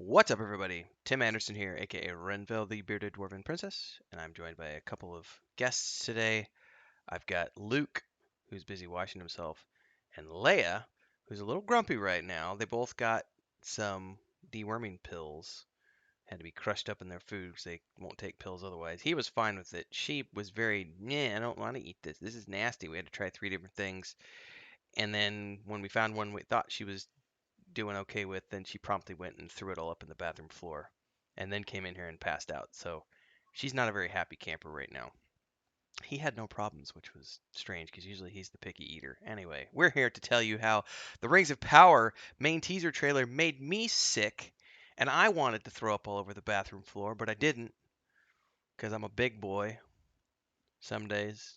What's up, everybody? Tim Anderson here, aka Renville, the bearded dwarven princess, and I'm joined by a couple of guests today. I've got Luke, who's busy washing himself, and Leia, who's a little grumpy right now. They both got some deworming pills, had to be crushed up in their food because they won't take pills otherwise. He was fine with it. She was very, I don't want to eat this. This is nasty. We had to try 3 different things, and then when we found one we thought she was doing okay with, then she promptly went and threw it all up in the bathroom floor and then came in here and passed out. So she's not a very happy camper right now. He had no problems, which was strange because usually he's the picky eater. Anyway, we're here to tell you how the Rings of Power main teaser trailer made me sick, and I wanted to throw up all over the bathroom floor, but I didn't because I'm a big boy some days.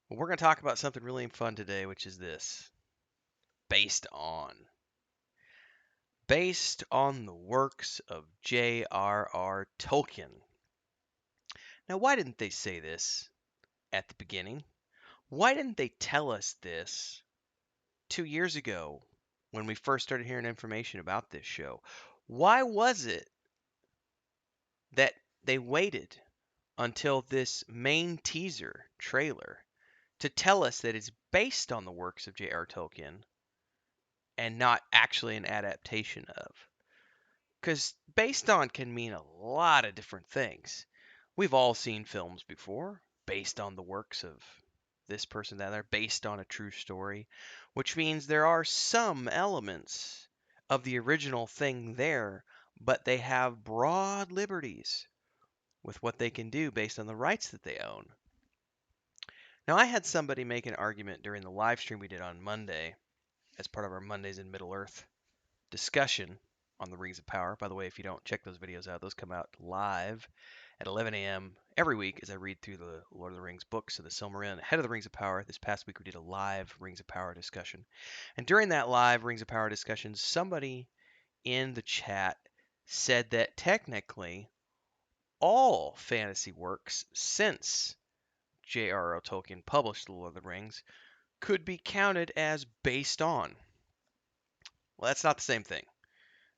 But we're going to talk about something really fun today, which is this: based on. Based on the works of J.R.R. Tolkien. Now, why didn't they say this at the beginning? Why didn't they tell us this 2 years ago when we first started hearing information about this show? Why was it that they waited until this main teaser trailer to tell us that it's based on the works of J.R.R. Tolkien and not actually an adaptation of? Because based on can mean a lot of different things. We've all seen films before based on the works of this person, that other, based on a true story, which means there are some elements of the original thing there, but they have broad liberties with what they can do based on the rights that they own. Now, I had somebody make an argument during the live stream we did on Monday as part of our Mondays in Middle Earth discussion on the Rings of Power. By the way, if you don't check those videos out, those come out live at 11 a.m. every week as I read through the Lord of the Rings books, so the Silmarillion ahead of the Rings of Power. This past week we did a live Rings of Power discussion. And during that live Rings of Power discussion, somebody in the chat said that technically all fantasy works since J.R.R. Tolkien published The Lord of the Rings could be counted as based on. Well, that's not the same thing.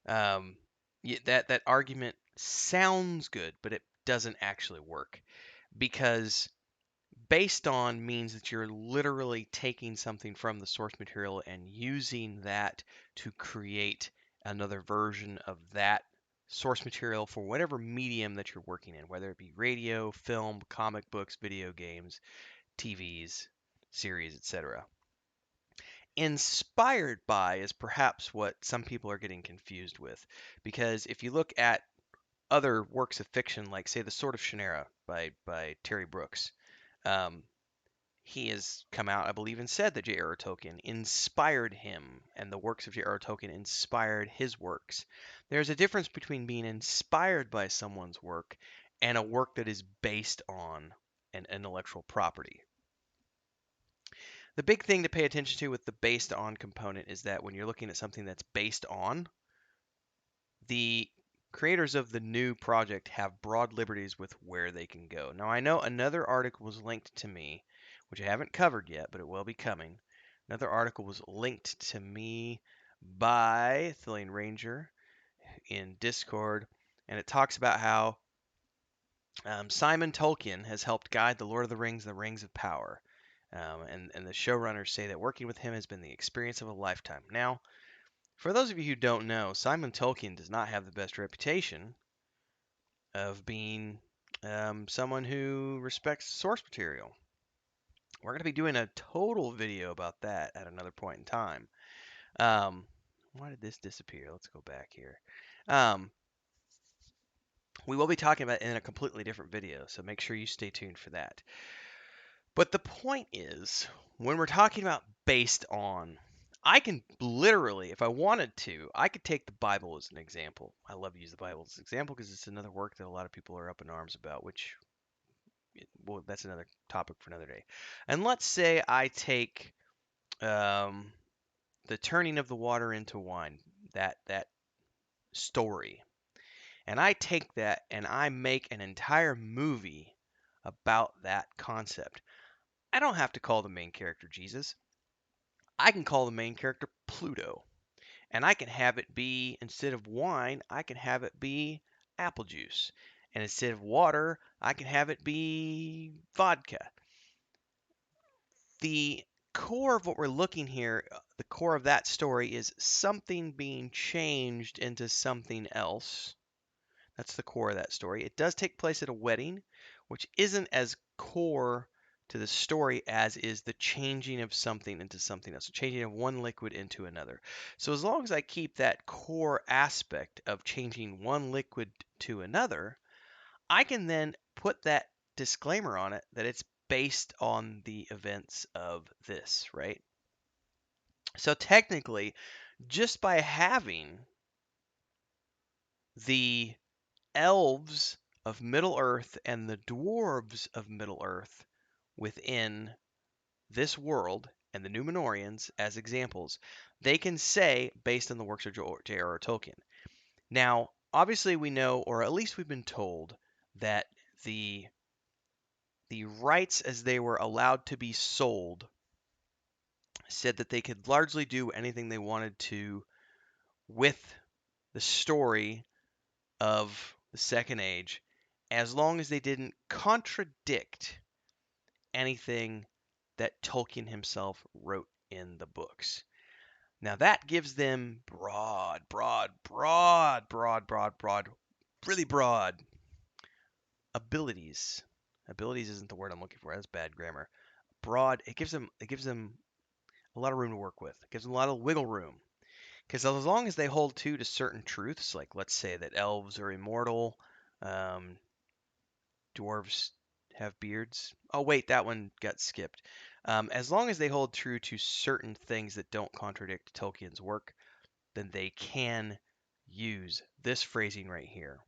That argument sounds good, but it doesn't actually work because based on means that you're literally taking something from the source material and using that to create another version of that source material for whatever medium that you're working in, whether it be radio, film, comic books, video games, TVs, series, etc. Inspired by is perhaps what some people are getting confused with, because if you look at other works of fiction, like say The Sword of Shannara by Terry Brooks, um, he has come out, I believe, and said that J.R.R. Tolkien inspired him, and the works of J.R.R. Tolkien inspired his works. There's a difference between being inspired by someone's work and a work that is based on an intellectual property. The big thing to pay attention to with the based on component is that when you're looking at something that's based on, the creators of the new project have broad liberties with where they can go. Now, I know another article was linked to me, which I haven't covered yet, but it will be coming. Another article was linked to me by Thillian Ranger in Discord, and it talks about how Simon Tolkien has helped guide The Lord of the Rings, The Rings of Power. And the showrunners say that working with him has been the experience of a lifetime. Now, for those of you who don't know, Simon Tolkien does not have the best reputation of being someone who respects source material. We're going to be doing a total video about that at another point in time. Why did this disappear? Let's go back here. We will be talking about it in a completely different video, so make sure you stay tuned for that. But the point is, when we're talking about based on, I can literally, if I wanted to, I could take the Bible as an example. I love to use the Bible as an example because it's another work that a lot of people are up in arms about, which, well, that's another topic for another day. And let's say I take the turning of the water into wine, that story, and I take that and I make an entire movie about that concept. I don't have to call the main character Jesus. I can call the main character Pluto. And I can have it be, instead of wine, I can have it be apple juice. And instead of water, I can have it be vodka. The core of what we're looking here, the core of that story is something being changed into something else. That's the core of that story. It does take place at a wedding, which isn't as core to the story as is the changing of something into something else, the changing of one liquid into another. So as long as I keep that core aspect of changing one liquid to another, I can then put that disclaimer on it that it's based on the events of this, right? So technically, just by having the elves of Middle Earth and the dwarves of Middle Earth within this world and the Numenorians as examples, they can say based on the works of J.R.R. Tolkien. Now, obviously we know, or at least we've been told, that the rights as they were allowed to be sold said that they could largely do anything they wanted to with the story of the Second Age as long as they didn't contradict anything that Tolkien himself wrote in the books. Now that gives them really broad abilities. Abilities isn't the word I'm looking for. That's bad grammar. Broad. It gives them a lot of room to work with. It gives them a lot of wiggle room. Because as long as they hold to certain truths, like let's say that elves are immortal, um, dwarves have beards. Oh, wait, that one got skipped. As long as they hold true to certain things that don't contradict Tolkien's work, then they can use this phrasing right here.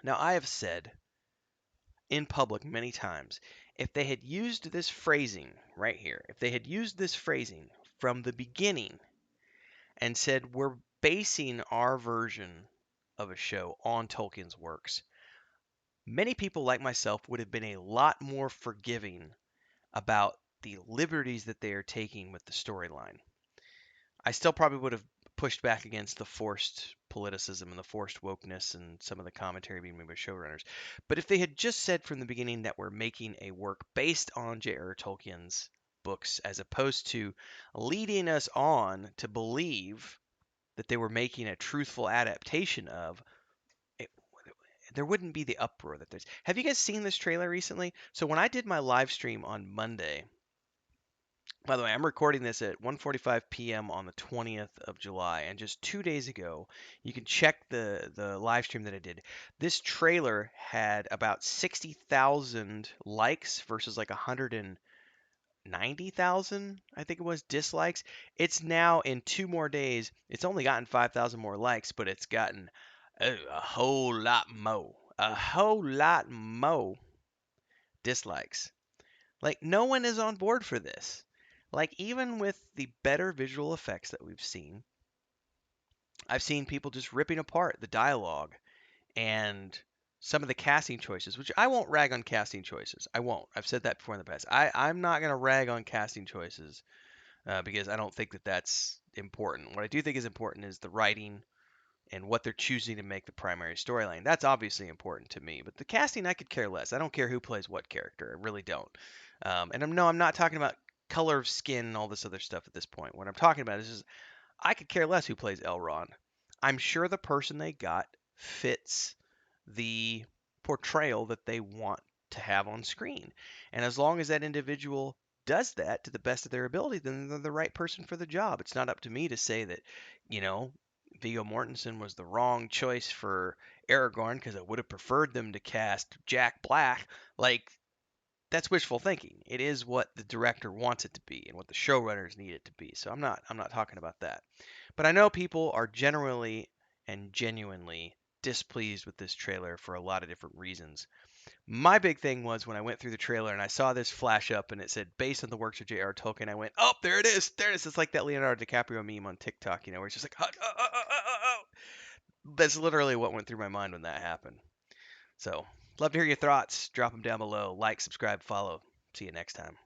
Now, I have said in public many times, if they had used this phrasing right here, if they had used this phrasing from the beginning and said, we're basing our version of a show on Tolkien's works, many people like myself would have been a lot more forgiving about the liberties that they are taking with the storyline. I still probably would have pushed back against the forced politicism and the forced wokeness and some of the commentary being made by showrunners. But if they had just said from the beginning that we're making a work based on J.R.R. Tolkien's books, as opposed to leading us on to believe that they were making a truthful adaptation of, it, there wouldn't be the uproar that there's. Have you guys seen this trailer recently? So when I did my live stream on Monday, by the way, I'm recording this at 1:45 p.m. on the 20th of July, and just 2 days ago, you can check the live stream that I did. This trailer had about 60,000 likes versus like 190,000, I think it was, dislikes. It's now in 2 more days. It's only gotten 5,000 more likes, but it's gotten a whole lot more dislikes. Like, no one is on board for this. Like, even with the better visual effects that we've seen, I've seen people just ripping apart the dialogue and some of the casting choices, which I won't rag on casting choices. I won't. I've said that before in the past. I'm not going to rag on casting choices because I don't think that that's important. What I do think is important is the writing and what they're choosing to make the primary storyline. That's obviously important to me. But the casting, I could care less. I don't care who plays what character. I really don't. And I'm not talking about color of skin and all this other stuff at this point. What I'm talking about is just, I could care less who plays Elrond. I'm sure the person they got fits the portrayal that they want to have on screen. And as long as that individual does that to the best of their ability, then they're the right person for the job. It's not up to me to say that, you know, Viggo Mortensen was the wrong choice for Aragorn because I would have preferred them to cast Jack Black. Like, that's wishful thinking. It is what the director wants it to be and what the showrunners need it to be. So I'm not talking about that. But I know people are generally and genuinely displeased with this trailer for a lot of different reasons. My big thing was when I went through the trailer and I saw this flash up and it said based on the works of J.R. Tolkien, I went, "Oh, there it is. There it is." It's like that Leonardo DiCaprio meme on TikTok, where it's just like, "Oh, oh, oh, oh, oh, oh, oh." That's literally what went through my mind when that happened. So, love to hear your thoughts. Drop them down below. Like, subscribe, follow. See you next time.